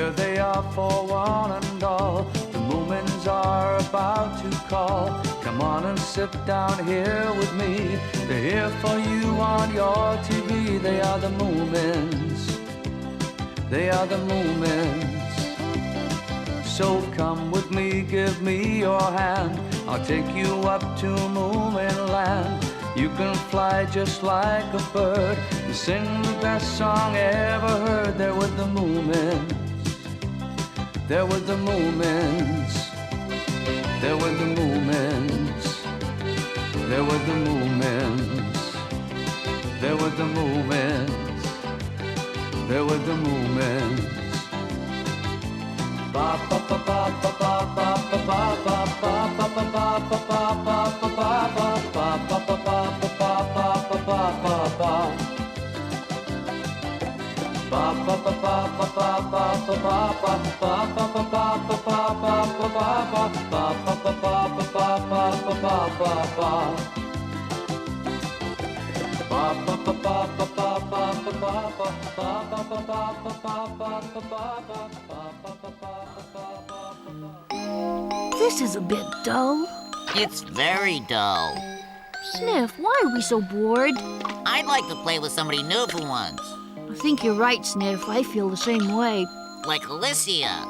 Here they are for one and all. The Moomins are about to call. Come on and sit down here with me. They're here for you on your TV. They are the Moomins. They are the Moomins. So come with me, give me your hand. I'll take you up to Moomin land. You can fly just like a bird and sing the best song ever heard. They're with the Moomins. They're with the Moomins. They're with the Moomins. They're with the Moomins. They're with the Moomins. They're with the Moomins. Ba ba ba ba ba ba ba ba ba ba ba ba ba ba ba This is a bit dull. It's very dull. Sniff, why are we so bored? I'd like to play with somebody new for once. I think you're right, Sniff. I feel the same way. Like Alicia.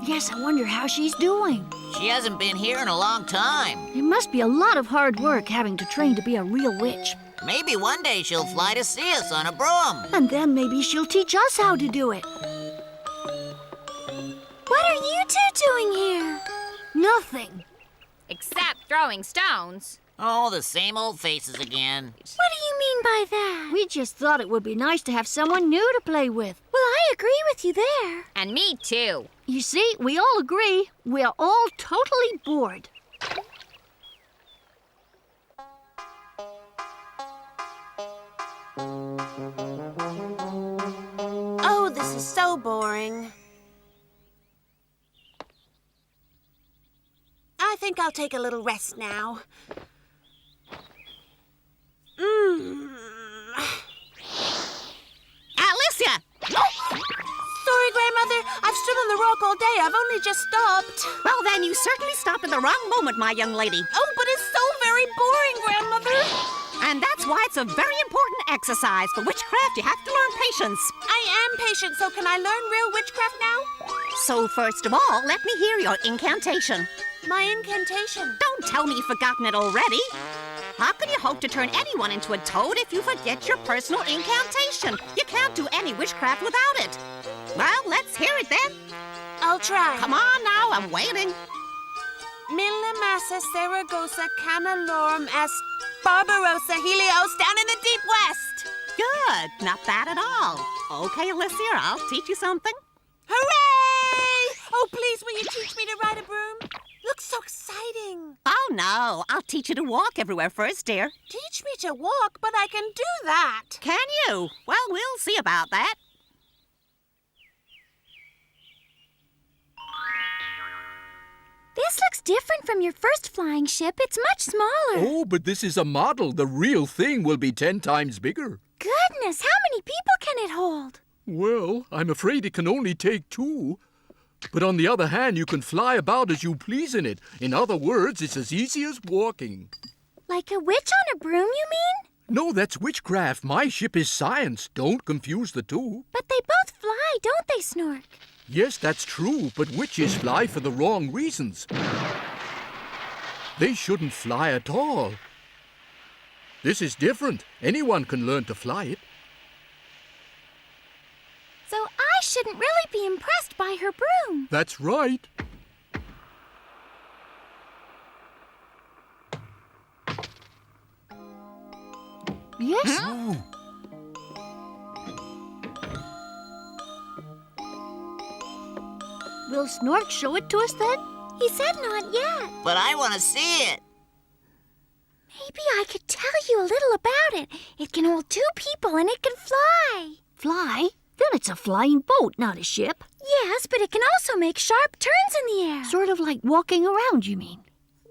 Yes, I wonder how she's doing. She hasn't been here in a long time. It must be a lot of hard work having to train to be a real witch. Maybe one day she'll fly to see us on a broom. And then maybe she'll teach us how to do it. What are you two doing here? Nothing. Except throwing stones. Oh, the same old faces again. What do you mean by that? We just thought it would be nice to have someone new to play with. Well, I agree with you there. And me too. You see, we all agree. We are all totally bored. Oh, this is so boring. I think I'll take a little rest now. Alicia! Sorry, Grandmother. I've stood on the rock all day. I've only just stopped. Well, then you certainly stopped at the wrong moment, my young lady. Oh, but it's so very boring, Grandmother. And that's why it's a very important exercise. For witchcraft, you have to learn patience. I am patient, so can I learn real witchcraft now? So first of all, let me hear your incantation. My incantation. Don't tell me you've forgotten it already. How can you hope to turn anyone into a toad if you forget your personal incantation? You can't do any witchcraft without it. Well, let's hear it then. I'll try. Come on now, I'm waiting. Milla massa Saragossa Canalorum est Barbarossa Helios down in the deep west. Good, not bad at all. Okay, Alicia, I'll teach you something. Hooray! Oh, please, will you teach me to ride a broom? Looks so exciting. Oh, no, I'll teach you to walk everywhere first, dear. Teach me to walk, but I can do that. Can you? Well, we'll see about that. This looks different from your first flying ship. It's much smaller. Oh, but this is a model. The real thing will be 10 times bigger. Goodness, how many people can it hold? Well, I'm afraid it can only take 2. But on the other hand, you can fly about as you please in it. In other words, it's as easy as walking. Like a witch on a broom, you mean? No, that's witchcraft. My ship is science. Don't confuse the two. But they both fly, don't they, Snork? Yes, that's true, but witches fly for the wrong reasons. They shouldn't fly at all. This is different. Anyone can learn to fly it. So I shouldn't really be impressed by her broom. That's right. Yes? Will Snork show it to us then? He said not yet. But I want to see it. Maybe I could tell you a little about it. It can hold 2 people and it can fly. Fly? Then it's a flying boat, not a ship. Yes, but it can also make sharp turns in the air. Sort of like walking around, you mean?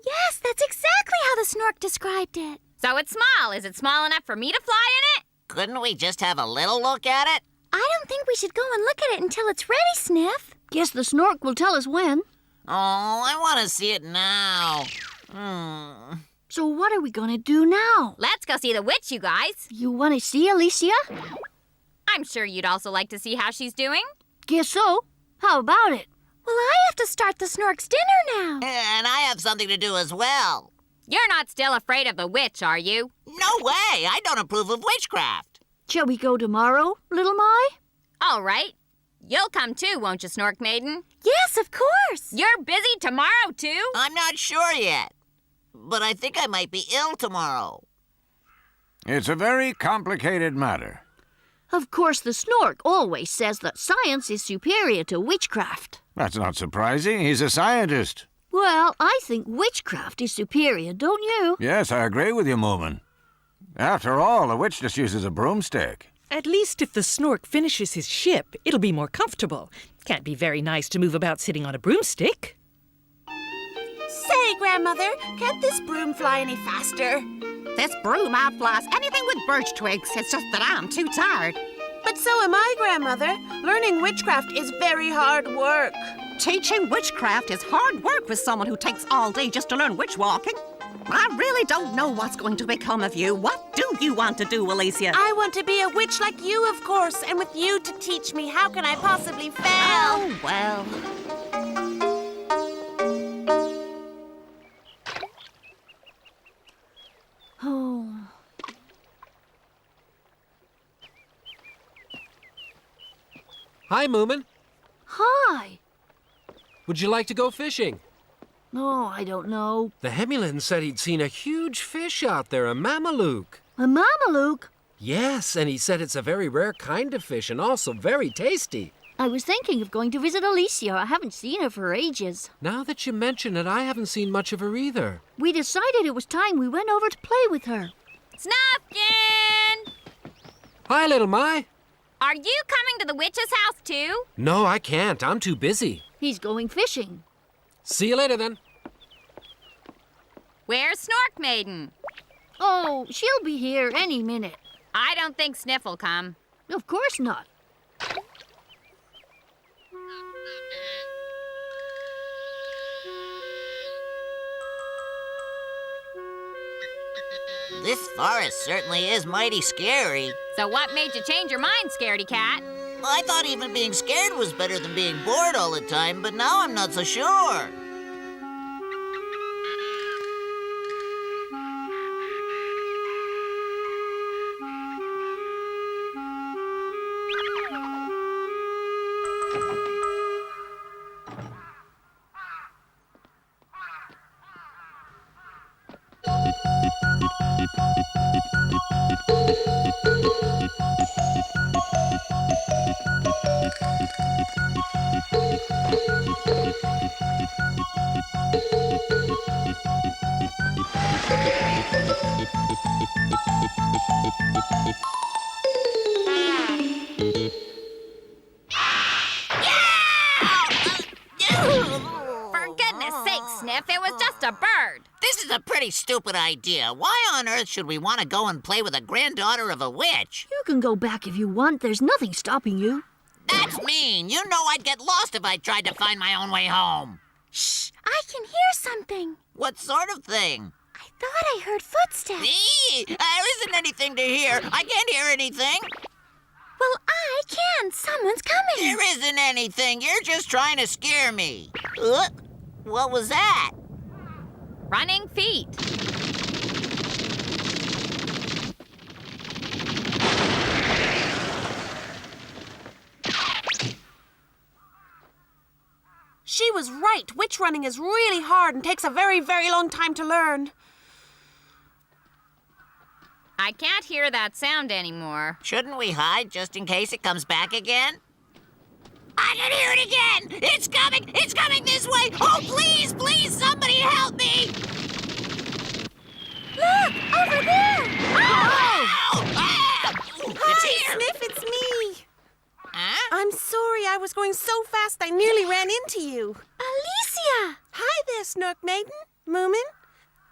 Yes, that's exactly how the Snork described it. So it's small. Is it small enough for me to fly in it? Couldn't we just have a little look at it? I don't think we should go and look at it until it's ready, Sniff. Guess the Snork will tell us when. Oh, I want to see it now. So what are we gonna do now? Let's go see the witch, you guys. You wanna see Alicia? I'm sure you'd also like to see how she's doing. Guess so. How about it? Well, I have to start the Snork's dinner now. And I have something to do as well. You're not still afraid of the witch, are you? No way! I don't approve of witchcraft. Shall we go tomorrow, little Mai? All right. You'll come too, won't you, Snork Maiden? Yes, of course. You're busy tomorrow too? I'm not sure yet. But I think I might be ill tomorrow. It's a very complicated matter. Of course, the Snork always says that science is superior to witchcraft. That's not surprising. He's a scientist. Well, I think witchcraft is superior, don't you? Yes, I agree with you, Moomin. After all, a witch just uses a broomstick. At least if the Snork finishes his ship, it'll be more comfortable. Can't be very nice to move about sitting on a broomstick. Say, Grandmother, can't this broom fly any faster? This broom outflies anything with birch twigs. It's just that I'm too tired. But so am I, Grandmother. Learning witchcraft is very hard work. Teaching witchcraft is hard work with someone who takes all day just to learn witch walking. I really don't know what's going to become of you. What do you want to do, Alicia? I want to be a witch like you, of course, and with you to teach me. How can I possibly fail? Oh, well. Oh. Hi, Moomin. Hi. Would you like to go fishing? Oh, I don't know. The Hemulin said he'd seen a huge fish out there, a mamalu. A mamalu? Yes, and he said it's a very rare kind of fish and also very tasty. I was thinking of going to visit Alicia. I haven't seen her for ages. Now that you mention it, I haven't seen much of her either. We decided it was time we went over to play with her. Snufkin! Hi, little Mai. Are you coming to the witch's house too? No, I can't. I'm too busy. He's going fishing. See you later, then. Where's Snork Maiden? Oh, she'll be here any minute. I don't think Sniff will come. Of course not. This forest certainly is mighty scary. So what made you change your mind, Scaredy Cat? I thought even being scared was better than being bored all the time, but now I'm not so sure. For goodness sake, Sniff, it was just a bird. This is a pretty stupid idea. Why on earth should we want to go and play with a granddaughter of a witch? You can go back if you want. There's nothing stopping you. That's mean. You know I'd get lost if I tried to find my own way home. Shh, I can hear something. What sort of thing? I thought I heard footsteps. There isn't anything to hear. I can't hear anything. Well, I can. Someone's coming. There isn't anything. You're just trying to scare me. What was that? Running feet. She was right. Witch running is really hard and takes a very, very long time to learn. I can't hear that sound anymore. Shouldn't we hide just in case it comes back again? I can hear it again! It's coming! It's coming this way! Oh, please, please, somebody help me! Look, over there. Oh! Ah! Ooh, it's Hi, here! Sniff, it's me. Huh? I'm sorry. I was going so fast I nearly ran into you. Alicia. Hi there, Snork Maiden. Moomin.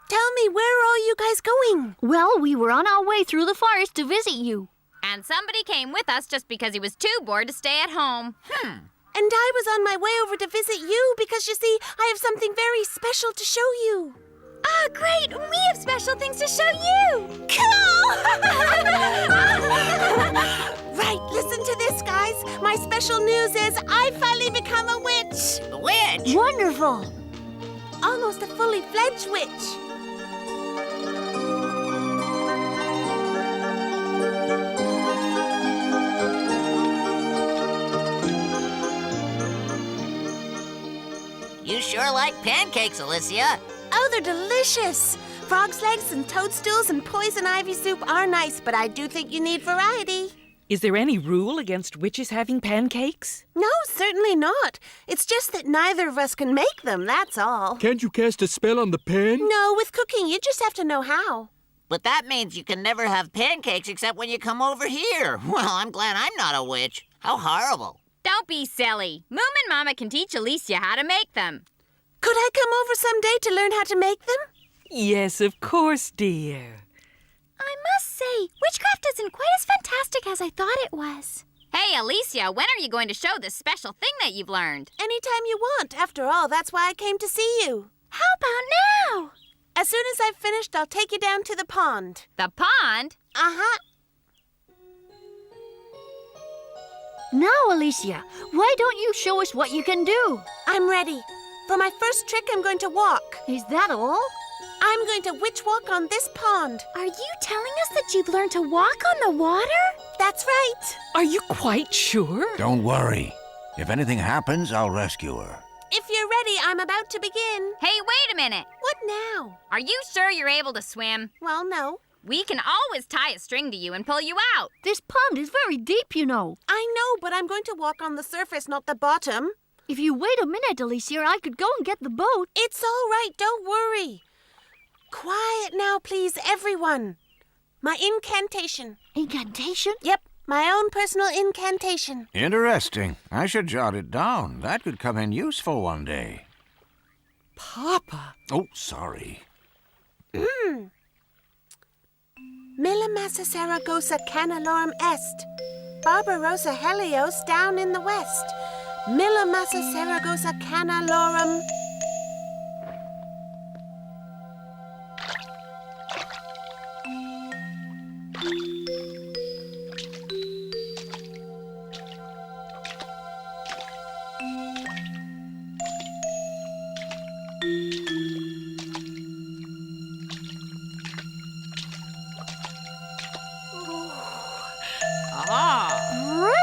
Tell me, where are all you guys going? Well, we were on our way through the forest to visit you. And somebody came with us just because he was too bored to stay at home. And I was on my way over to visit you because, you see, I have something very special to show you. Ah, great! We have special things to show you! Cool! Right, listen to this, guys. My special news is I've finally become a witch. A witch? Wonderful! Almost a fully fledged witch. You sure like pancakes, Alicia. Oh, they're delicious. Frog's legs and toadstools and poison ivy soup are nice, but I do think you need variety. Is there any rule against witches having pancakes? No, certainly not. It's just that neither of us can make them, that's all. Can't you cast a spell on the pan? No, with cooking, you just have to know how. But that means you can never have pancakes except when you come over here. Well, I'm glad I'm not a witch. How horrible. Don't be silly. Moomin Mama can teach Alicia how to make them. Could I come over someday to learn how to make them? Yes, of course, dear. I must say, witchcraft isn't quite as fantastic as I thought it was. Hey, Alicia, when are you going to show this special thing that you've learned? Anytime you want. After all, that's why I came to see you. How about now? As soon as I've finished, I'll take you down to the pond. The pond? Uh-huh. Now, Alicia, why don't you show us what you can do? I'm ready. For my first trick, I'm going to walk. Is that all? I'm going to witch walk on this pond. Are you telling us that you've learned to walk on the water? That's right. Are you quite sure? Don't worry. If anything happens, I'll rescue her. If you're ready, I'm about to begin. Hey, wait a minute. What now? Are you sure you're able to swim? Well, no. We can always tie a string to you and pull you out. This pond is very deep, you know. I know, but I'm going to walk on the surface, not the bottom. If you wait a minute, Alicia, I could go and get the boat. It's all right, don't worry. Quiet now, please, everyone. My incantation. Incantation? Yep, my own personal incantation. Interesting. I should jot it down. That could come in useful one day. Papa. Oh, sorry. Millimassa Saragossa Canalorum Est. Barbarossa Helios down in the west. Millimassa Saragossa Canalorum.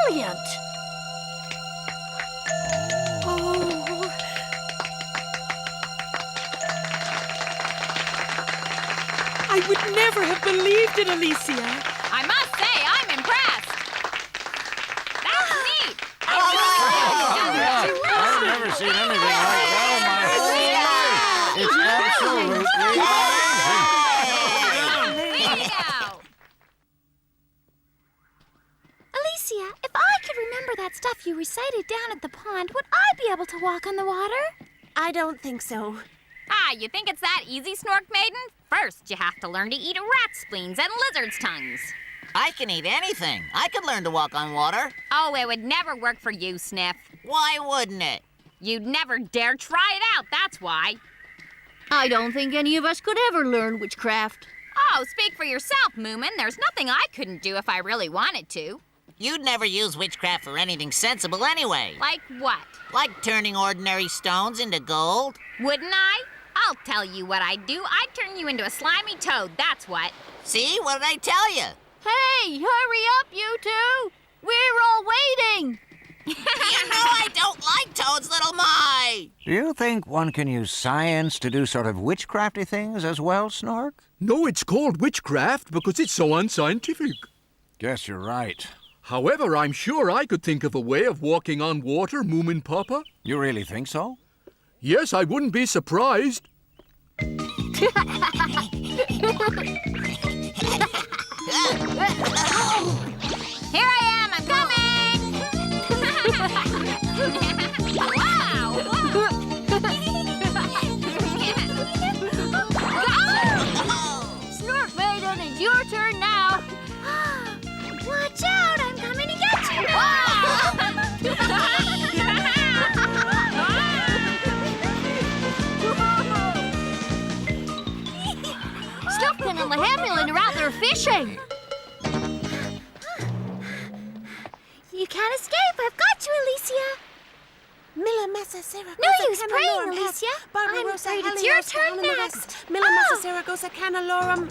Brilliant! I would never have believed it, Alicia. I must say, I'm impressed. That's neat. I've never seen anything like that in my whole life. It's absolutely amazing. Wow. Alicia, if I could remember that stuff you recited down at the pond, would I be able to walk on the water? I don't think so. Ah, you think it's that easy, Snork Maiden? First, you have to learn to eat rat spleens and lizard's tongues. I can eat anything. I could learn to walk on water. Oh, it would never work for you, Sniff. Why wouldn't it? You'd never dare try it out, that's why. I don't think any of us could ever learn witchcraft. Oh, speak for yourself, Moomin. There's nothing I couldn't do if I really wanted to. You'd never use witchcraft for anything sensible anyway. Like what? Like turning ordinary stones into gold. Wouldn't I? I'll tell you what I'd do. I'd turn you into a slimy toad, that's what. See? What did I tell you? Hey, hurry up, you two! We're all waiting! You know I don't like toads, little my. Do you think one can use science to do sort of witchcrafty things as well, Snork? No, it's called witchcraft because it's so unscientific. Guess you're right. However, I'm sure I could think of a way of walking on water, Moominpappa. You really think so? Yes, I wouldn't be surprised. Here I am, I'm Snork Maiden, it's your turn now. What they're fishing. You can't escape. I've got you, Alicia. Milla Massa Saragosa. No use praying, Alicia. I'm afraid it's your turn next. Milla Massa Saragosa Canalorum.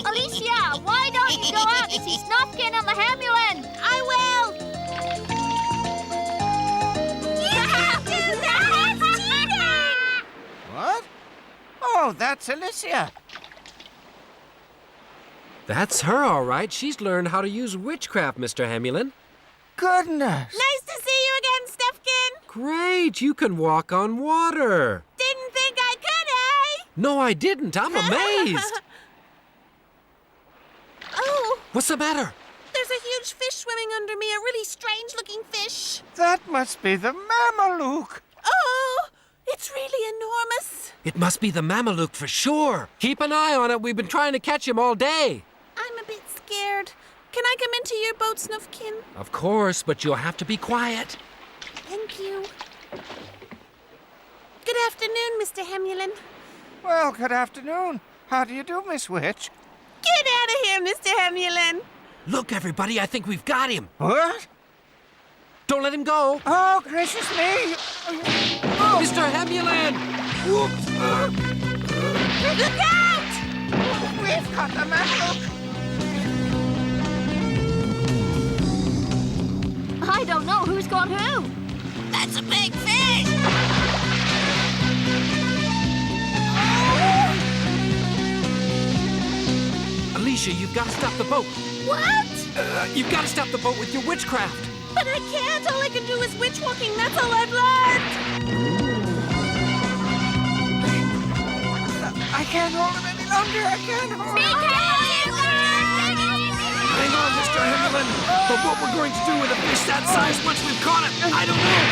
Alicia, why don't you go out to see Snufkin and the Hamulan? I will. You can't do that. It's cheating. What? Oh, that's Alicia. That's her, all right. She's learned how to use witchcraft, Mr. Hamulan. Goodness. Nice to see you again, Snufkin. Great, you can walk on water. Didn't think I could, eh? No, I didn't. I'm amazed. Oh, What's the matter? there's a huge fish swimming under me, a really strange-looking fish. That must be the mamalu. Oh, it's really enormous. It must be the Mameluke for sure. Keep an eye on it. We've been trying to catch him all day. I'm a bit scared. Can I come into your boat, Snufkin? Of course, but you'll have to be quiet. Thank you. Good afternoon, Mr. Hamulan. Well, good afternoon. How do you do, Miss Witch? Get out of here, Mr. Hamulan. Look, everybody, I think we've got him. What? Don't let him go. Oh, gracious me. Mr. Hamulan! Whoops! Look out! We've got the mamalu. I don't know who's got who. That's a big fish! Alicia, you've got to stop the boat. What? You've got to stop the boat with your witchcraft. But I can't. All I can do is witch walking. That's all I've learned. I can't hold him any longer. I can't hold him. Hang on, Mr. Hamulan. But what we're going to do with a fish that size once we've caught it, I don't know.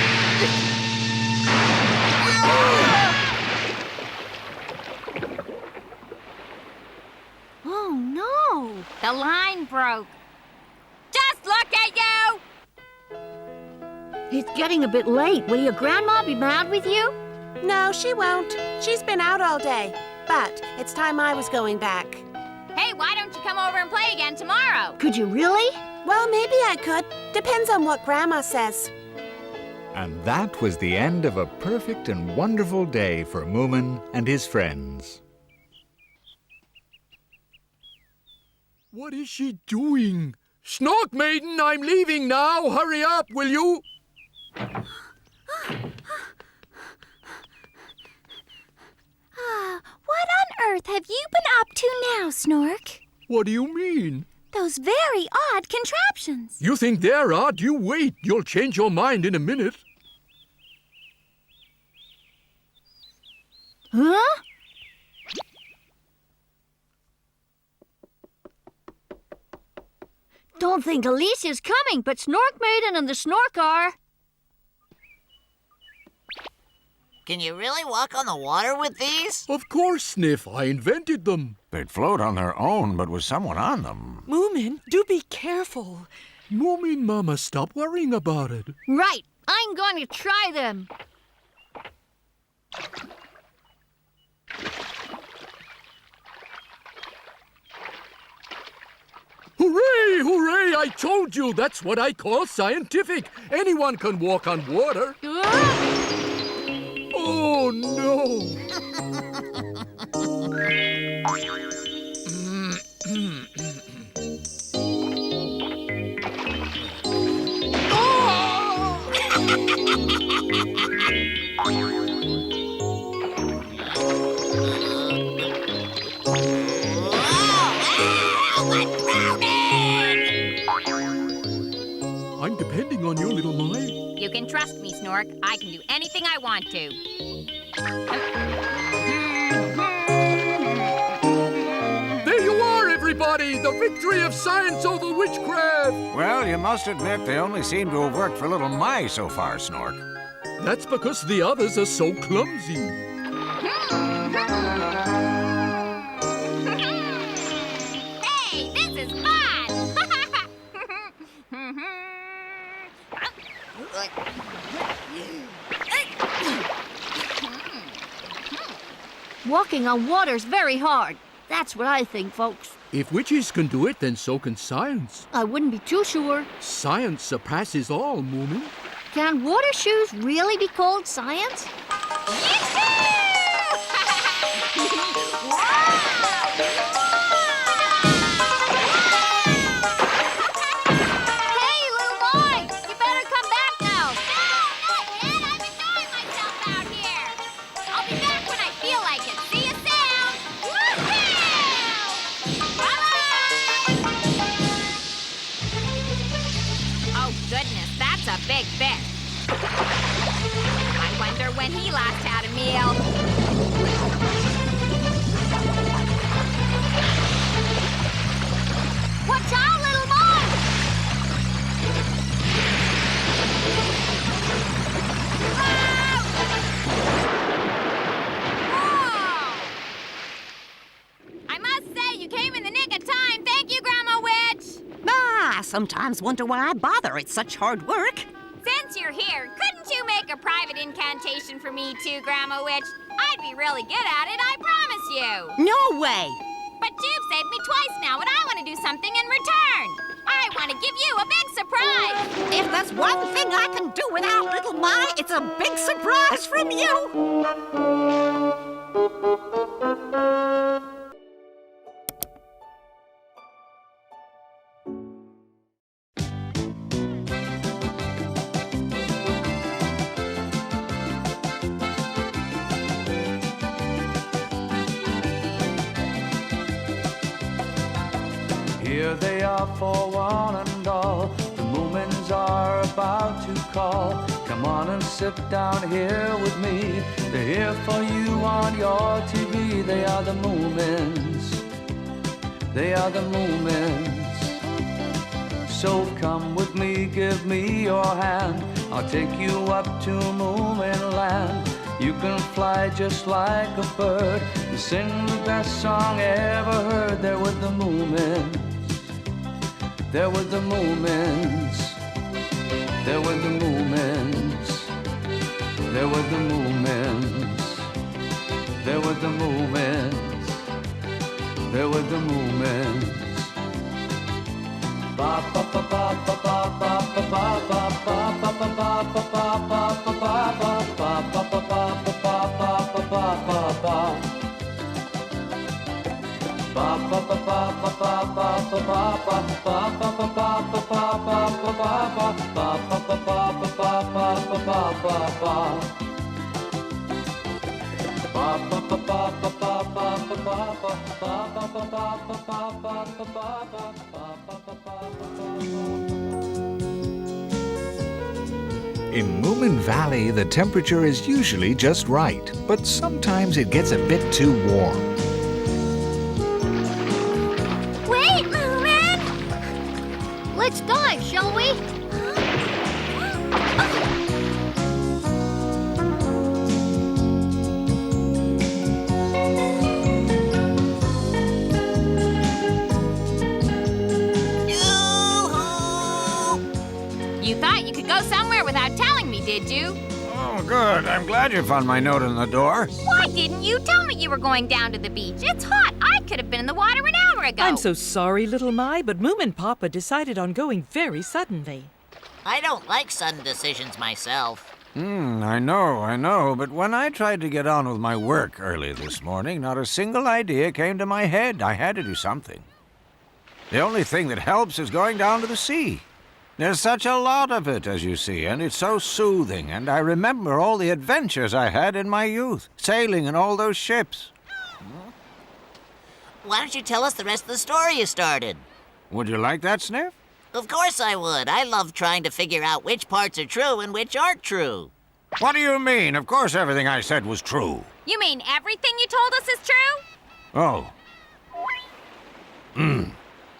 Oh, no. The line broke. Just look at you! It's getting a bit late. Will your grandma be mad with you? No, she won't. She's been out all day. But it's time I was going back. Hey, why don't you come over and play again tomorrow? Could you really? Well, maybe I could. Depends on what Grandma says. And that was the end of a perfect and wonderful day for Moomin and his friends. What is she doing? Snork Maiden, I'm leaving now. Hurry up, will you? What on earth have you been up to now, Snork? What do you mean? Those very odd contraptions. You think they're odd? You wait. You'll change your mind in a minute. Huh? Don't think Alicia's coming, but Snork Maiden and the Snork are. Can you really walk on the water with these? Of course, Sniff. I invented them. They'd float on their own, but with someone on them. Moomin, do be careful. Moomin Mama, stop worrying about it. Right. I'm going to try them. Hooray! Hooray! I told you! That's what I call scientific. Anyone can walk on water. Oh, no! I'm depending on you, little Mai. You can trust me, Snork. I can do anything I want to. There you are, everybody! The victory of science over witchcraft! Well, you must admit they only seem to have worked for little Mai so far, Snork. That's because the others are so clumsy. Hey, this is fun! walking on water's very hard. That's what I think, folks. If witches can do it, then so can science. I wouldn't be too sure. Science surpasses all, Moomin. Can water shoes really be called science? Hey, little boy! You better come back now. No, not yet. I'm enjoying myself out here. I'll be back when I feel like it. See you soon. Woohoo! Bye-bye! Oh, goodness, that's a big fish. I wonder when he last had a meal. Watch out, little boy! I must say, you came in the nick of time. Thank you, Grandma Witch. I sometimes wonder why I bother. It's such hard work. Since you're here, couldn't you make a private incantation for me too, Grandma Witch? I'd be really good at it, I promise you. No way. But you've saved me twice now, and I want to do something in return. I want to give you a big surprise. If there's one thing I can do without little My, it's a big surprise from you. Here they are for one and all. The Moomins are about to call. Come on and sit down here with me. They're here for you on your TV. They are the Moomins. They are the Moomins. So come with me, give me your hand. I'll take you up to Moomin land. You can fly just like a bird and sing the best song ever heard. There with the Moomins. There with the Moomins. There with the Moomins. There with the Moomins. There with the Moomins. There with the Moomins. Ba ba ba ba ba ba ba ba ba ba ba ba ba In Moomin Valley, the temperature is usually just right, but sometimes it gets a bit too warm. Wait, Moomin! Let's dive, shall we? You thought you could go somewhere without telling me, did you? Oh, good. I'm glad you found my note in the door. Why didn't you tell me you were going down to the beach? It's hot. I could have been in the water an hour ago. I'm so sorry, little My, but Moominpappa decided on going very suddenly. I don't like sudden decisions myself. I know, but when I tried to get on with my work early this morning, not a single idea came to my head. I had to do something. The only thing that helps is going down to the sea. There's such a lot of it, as you see, and it's so soothing, and I remember all the adventures I had in my youth, sailing in all those ships. Why don't you tell us the rest of the story you started? Would you like that, Sniff? Of course I would. I love trying to figure out which parts are true and which aren't true. What do you mean? Of course everything I said was true. You mean everything you told us is true? Oh.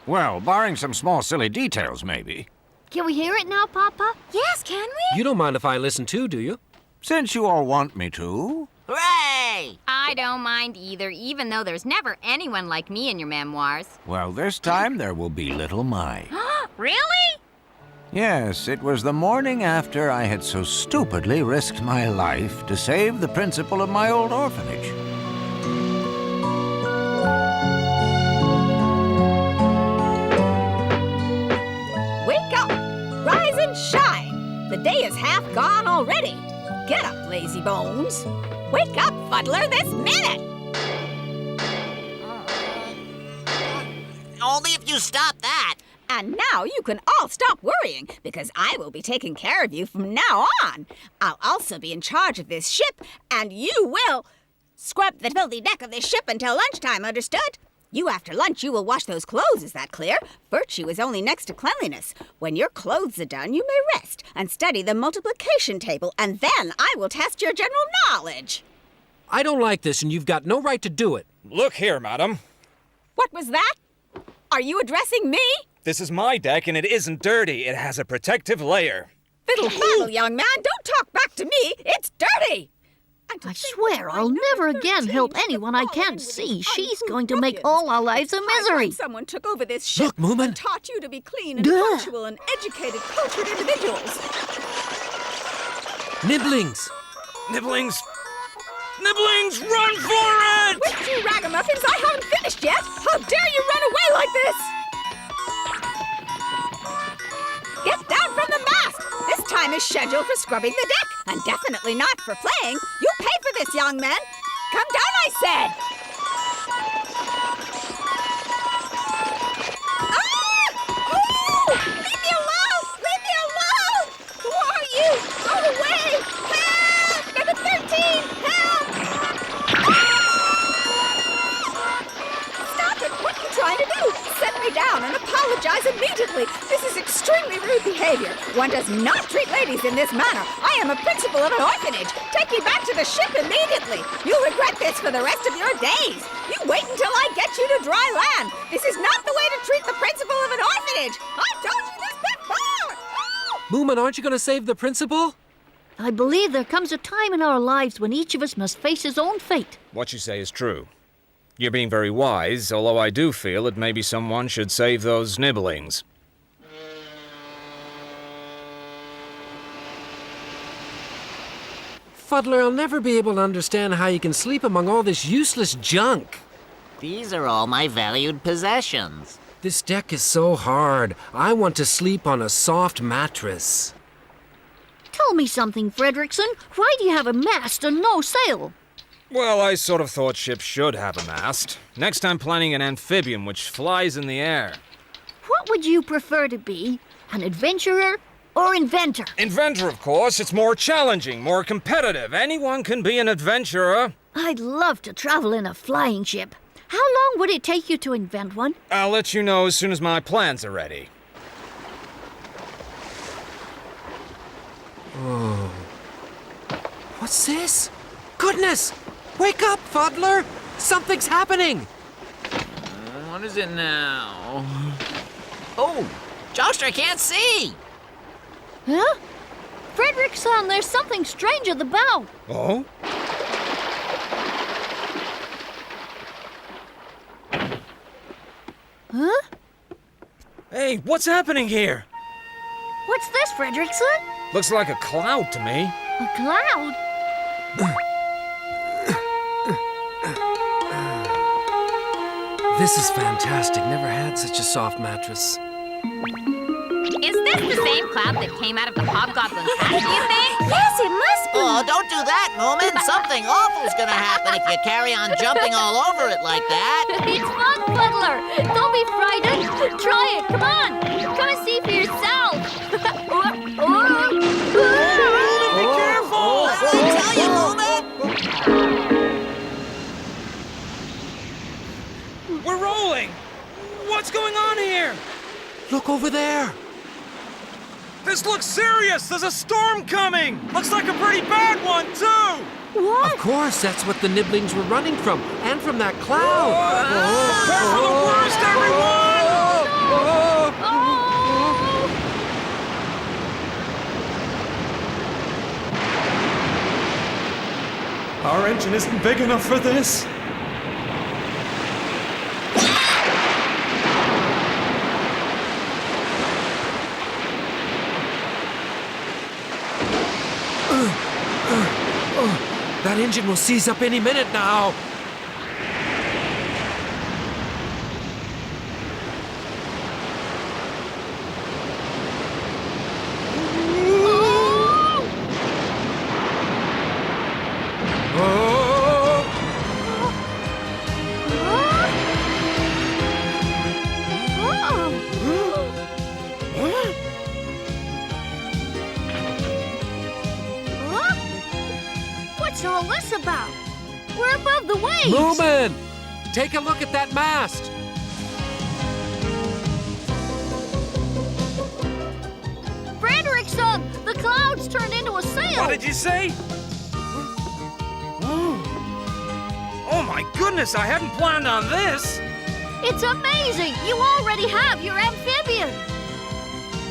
Well, barring some small silly details, maybe. Can we hear it now, Papa? Yes, can we? You don't mind if I listen too, do you? Since you all want me to. Hooray! I don't mind either, even though there's never anyone like me in your memoirs. Well, this time there will be little My. Really? Yes, it was the morning after I had so stupidly risked my life to save the principal of my old orphanage. day is half gone already. Get up, lazy bones. Wake up, Fuddler, this minute! Only if you stop that. And now you can all stop worrying, because I will be taking care of you from now on. I'll also be in charge of this ship, and you will scrub the filthy deck of this ship until lunchtime, understood? You, after lunch, you will wash those clothes, is that clear? Virtue is only next to cleanliness. When your clothes are done, you may rest and study the multiplication table, and then I will test your general knowledge. I don't like this, and you've got no right to do it. Look here, madam. What was that? Are you addressing me? This is my deck, and it isn't dirty. It has a protective layer. Fiddle faddle, young man. Don't talk back to me. It's dirty. I swear I'll never again help anyone I can't see. She's going to make all our lives a misery. Someone took over this ship. Look, Moomin. And taught you to be clean and punctual and educated, cultured individuals. Nibblings! Nibblings! Nibblings, run for it! Wait, you ragamuffins, I haven't finished yet! How dare you run away like this! Get down from the mast! This time is scheduled for scrubbing the deck, and definitely not for playing. You pay for this, young men! Come down, I said! Ah! Oh! Leave me alone! Leave me alone! Who are you? Go away! Help! Number 13! Help! Stop it! What are you trying to do? Set me down and apologize immediately. This is extremely rude behavior. One does not treat ladies in this manner. I am a principal of an orphanage. Take me back to the ship immediately. You'll regret this for the rest of your days. You wait until I get you to dry land. This is not the way to treat the principal of an orphanage. I've told you this before. Oh! Moomin, aren't you going to save the principal? I believe there comes a time in our lives when each of us must face his own fate. What you say is true. You're being very wise, although I do feel that maybe someone should save those nibblings. Fuddler, I'll never be able to understand how you can sleep among all this useless junk. These are all my valued possessions. This deck is so hard. I want to sleep on a soft mattress. Tell me something, Fredrickson. Why do you have a mast and no sail? Well, I sort of thought ships should have a mast. Next, I'm planning an amphibian which flies in the air. What would you prefer to be? An adventurer or inventor? Inventor, of course. It's more challenging, more competitive. Anyone can be an adventurer. I'd love to travel in a flying ship. How long would it take you to invent one? I'll let you know as soon as my plans are ready. Oh. What's this? Goodness! Wake up, Fuddler! Something's happening! What is it now? Oh, Joster, I can't see! Huh? Fredrickson, there's something strange at the bow. Oh? Huh? Hey, what's happening here? What's this, Fredrickson? Looks like a cloud to me. A cloud? This is fantastic. Never had such a soft mattress. Is this the same cloud that came out of the hobgoblin's hat, do you think? Yes, it must be. Oh, don't do that, Moomin. Something awful's gonna happen if you carry on jumping all over it like that. It's fun, Fuddler. Don't be frightened. Try it. Come on. Come and see for yourself. Be careful! I tell you, Moomin! We're rolling! What's going on here? Look over there. This looks serious! There's a storm coming! Looks like a pretty bad one, too! Of course, that's what the nibblings were running from, and from that cloud. Prepare for the worst, everyone! Our engine isn't big enough for this. That engine will seize up any minute now. this about? We're above the waves. Moomin! Take a look at that mast. Frederickson, the clouds turned into a sail. What did you say? Oh my goodness, I hadn't planned on this. It's amazing. You already have your amphibian.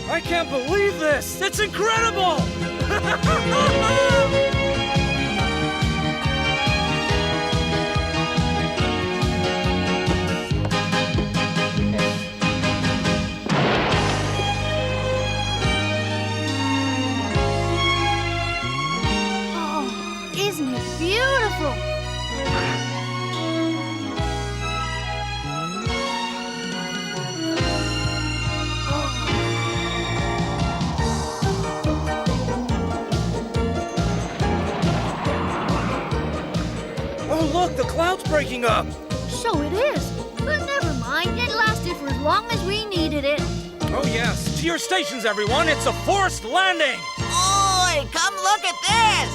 I can't believe this. It's incredible. Oh, isn't it beautiful? Oh, look, the cloud's breaking up. So it is. But never mind. It lasted for as long as we needed it. Oh, yes. To your stations, everyone. It's a forced landing. Oi, come look at this.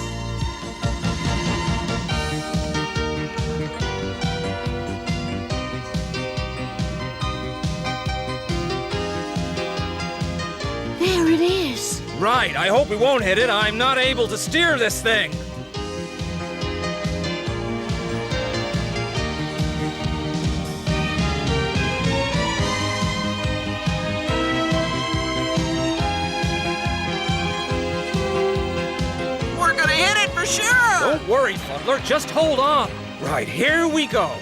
There it is. Right, I hope we won't hit it. I'm not able to steer this thing. We're gonna hit it for sure. Don't worry, Fuddler. Just hold on. Right, here we go.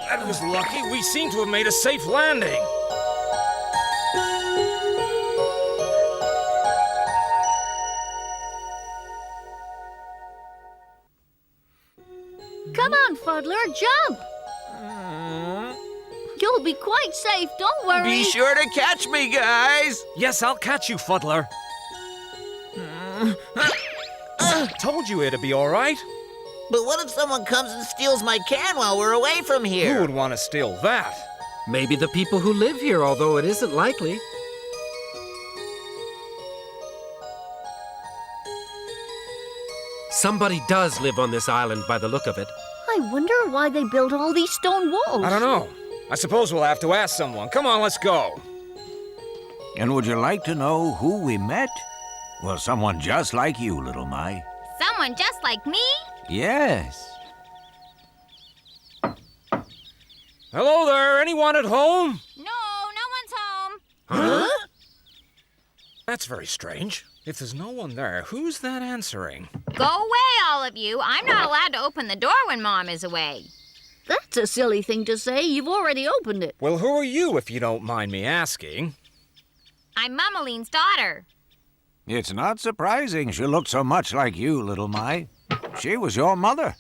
That was lucky. We seem to have made a safe landing. Come on, Fuddler, jump. You'll be quite safe, don't worry. Be sure to catch me, guys. Yes, I'll catch you, Fuddler. Told you it'd be all right. But what if someone comes and steals my can while we're away from here? Who would want to steal that? Maybe the people who live here, although it isn't likely. Somebody does live on this island by the look of it. I wonder why they built all these stone walls. I don't know. I suppose we'll have to ask someone. Come on, let's go. And would you like to know who we met? Well, someone just like you, little Mai. Someone just like me? Yes. Hello there, anyone at home? No, no one's home. Huh? That's very strange. If there's no one there, who's that answering? Go away, all of you. I'm not allowed to open the door when Mom is away. That's a silly thing to say. You've already opened it. Well, who are you, if you don't mind me asking? I'm Mummeline's daughter. It's not surprising she looked so much like you, little Mai. She was your mother.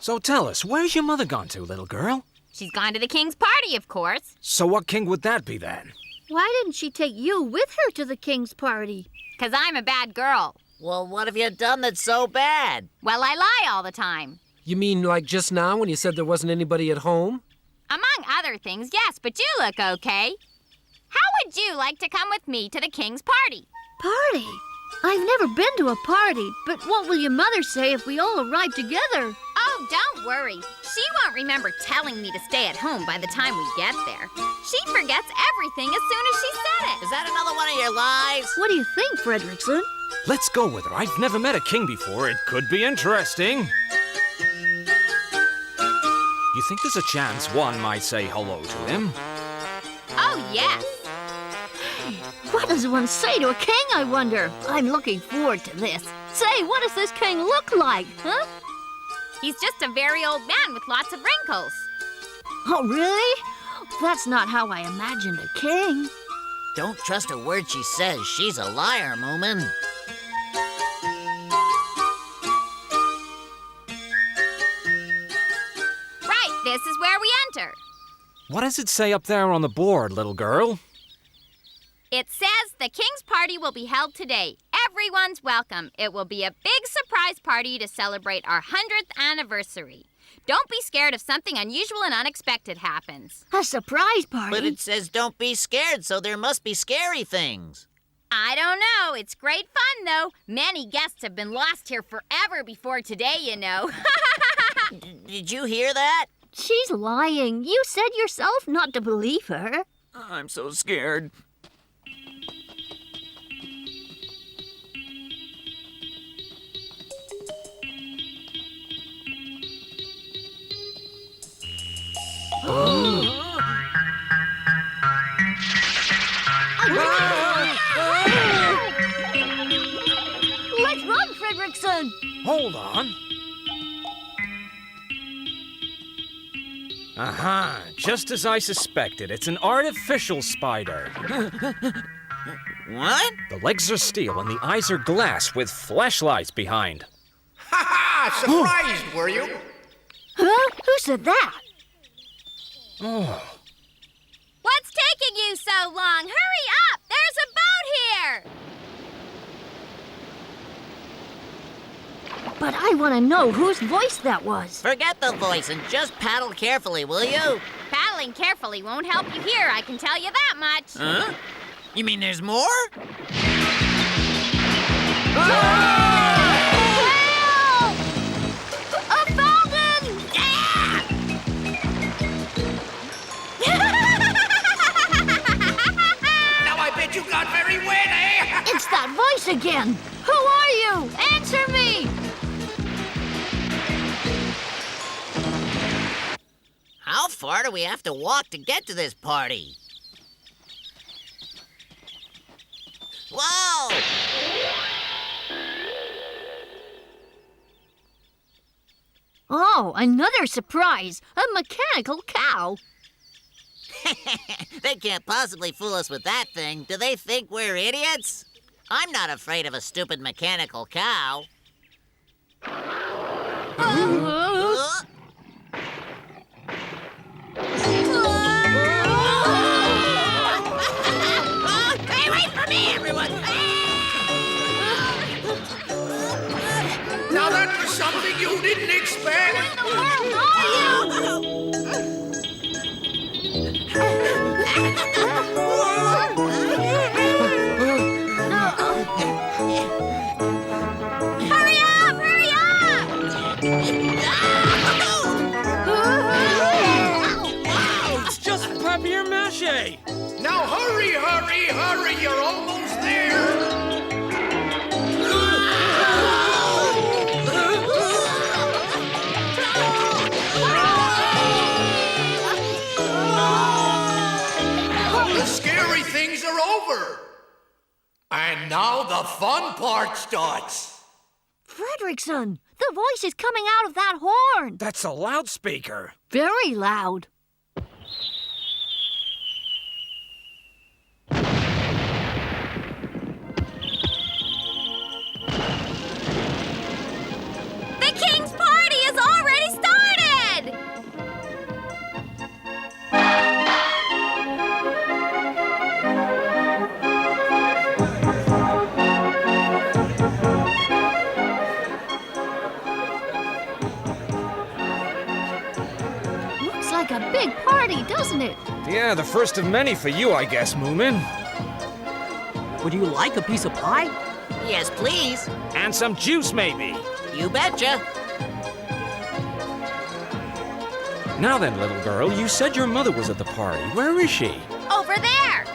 So tell us, where's your mother gone to, little girl? She's gone to the king's party, of course. So what king would that be, then? Why didn't she take you with her to the king's party? 'Cause I'm a bad girl. Well, what have you done that's so bad? Well, I lie all the time. You mean like just now when you said there wasn't anybody at home? Among other things, yes, but you look okay. How would you like to come with me to the king's party? Party? I've never been to a party, but what will your mother say if we all arrive together? Oh, don't worry. She won't remember telling me to stay at home by the time we get there. She forgets everything as soon as she said it. Is that another one of your lies? What do you think, Frederickson? Let's go with her. I've never met a king before. It could be interesting. You think there's a chance one might say hello to him? Oh, yes. What does one say to a king, I wonder? I'm looking forward to this. Say, what does this king look like, huh? He's just a very old man with lots of wrinkles. Oh, really? That's not how I imagined a king. Don't trust a word she says. She's a liar, Moomin. This is where we enter. What does it say up there on the board, little girl? It says the king's party will be held today. Everyone's welcome. It will be a big surprise party to celebrate our 100th anniversary. Don't be scared if something unusual and unexpected happens. A surprise party? But it says don't be scared, so there must be scary things. I don't know. It's great fun, though. Many guests have been lost here forever before today, you know. Did you hear that? She's lying. You said yourself not to believe her. I'm so scared. Let's run, Fredrickson! Hold on. Aha, just as I suspected. It's an artificial spider. What? The legs are steel and the eyes are glass with flashlights behind. Ha ha! Surprised, were you? Huh? Who said that? Oh. What's taking you so long? Hurry up! There's a boat here! But I want to know whose voice that was. Forget the voice and just paddle carefully, will you? Paddling carefully won't help you here, I can tell you that much. Huh? You mean there's more? Help! A falcon! Now I bet you got very wet, eh? It's that voice again. Who are you? Answer me! How far do we have to walk to get to this party? Whoa! Oh, another surprise. A mechanical cow. They can't possibly fool us with that thing. Do they think we're idiots? I'm not afraid of a stupid mechanical cow. Hey, wait for me, everyone! Now that was something you didn't expect. Hurry up! Hurry up! It's just papier-mâché. Now hurry, hurry, hurry! You're almost there. The scary things are over. And now the fun part starts. Fredrickson, the voice is coming out of that horn. That's a loudspeaker. Very loud. The king's party has already started! Looks like a big party, doesn't it? Yeah, the first of many for you, I guess, Moomin. Would you like a piece of pie? Yes, please. And some juice, maybe. You betcha. Now then, little girl, you said your mother was at the party. Where is she? Over there!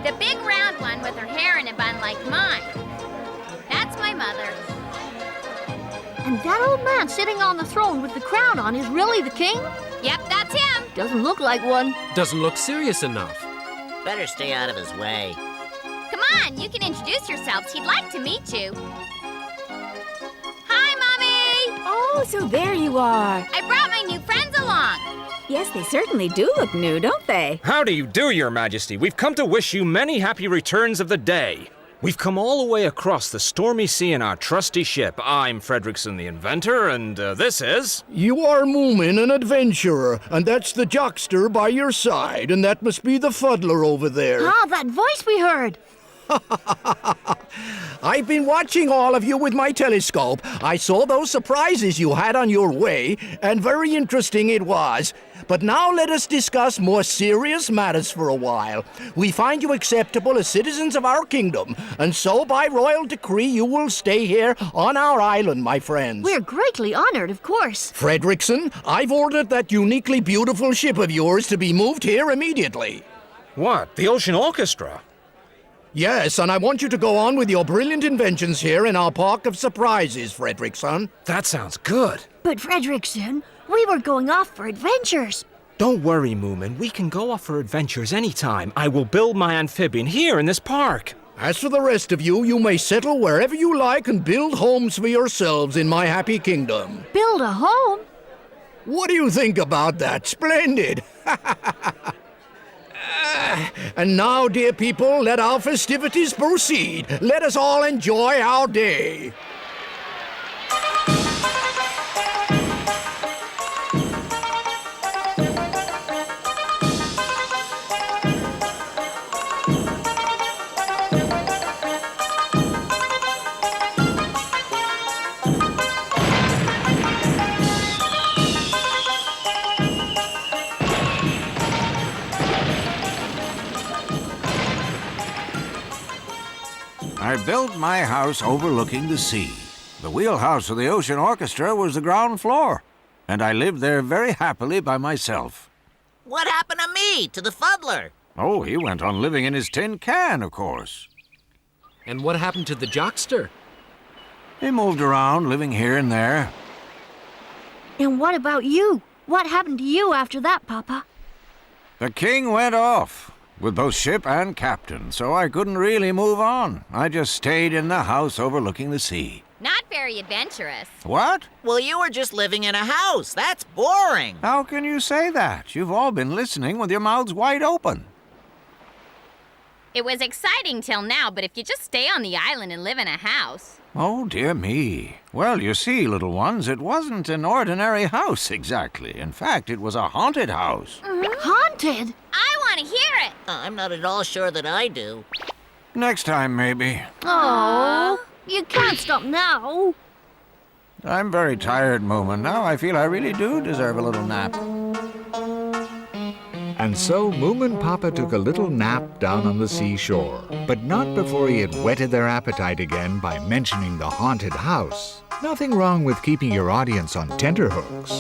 The big round one with her hair in a bun like mine. That's my mother. And that old man sitting on the throne with the crown on is really the king? Yep, that's him. Doesn't look like one. Doesn't look serious enough. Better stay out of his way. Come on, you can introduce yourselves. He'd like to meet you. Hi, Mommy! Oh, so there you are. I brought my new friends along. Yes, they certainly do look new, don't they? How do you do, Your Majesty? We've come to wish you many happy returns of the day. We've come all the way across the stormy sea in our trusty ship. I'm Fredrickson the inventor, and this is... You are Moomin, an adventurer, and that's the jockster by your side, and that must be the fuddler over there. Ah, that voice we heard. I've been watching all of you with my telescope. I saw those surprises you had on your way, and very interesting it was. But now let us discuss more serious matters for a while. We find you acceptable as citizens of our kingdom, and so by royal decree you will stay here on our island, my friends. We're greatly honored, of course. Fredrickson, I've ordered that uniquely beautiful ship of yours to be moved here immediately. What? The Ocean Orchestra? Yes, and I want you to go on with your brilliant inventions here in our park of surprises, Fredrickson. That sounds good. But Fredrickson, we were going off for adventures. Don't worry, Moomin. We can go off for adventures anytime. I will build my amphibian here in this park. As for the rest of you, you may settle wherever you like and build homes for yourselves in my happy kingdom. Build a home? What do you think about that? Splendid! And now, dear people, let our festivities proceed. Let us all enjoy our day. I built my house overlooking the sea. The wheelhouse of the Ocean Orchestra was the ground floor, and I lived there very happily by myself. What happened to me, to the fuddler? Oh, he went on living in his tin can, of course. And what happened to the jockster? He moved around, living here and there. And what about you? What happened to you after that, Papa? The king went off, with both ship and captain, so I couldn't really move on. I just stayed in the house overlooking the sea. Not very adventurous. What? Well, you were just living in a house. That's boring. How can you say that? You've all been listening with your mouths wide open. It was exciting till now, but if you just stay on the island and live in a house... Oh, dear me. Well, you see, little ones, it wasn't an ordinary house exactly. In fact, it was a haunted house. Haunted? I want to hear it. I'm not at all sure that I do. Next time, maybe. Oh, you can't stop now. I'm very tired, Moomin. Now I feel I really do deserve a little nap. And so Moominpappa took a little nap down on the seashore, but not before he had whetted their appetite again by mentioning the haunted house. Nothing wrong with keeping your audience on tenterhooks.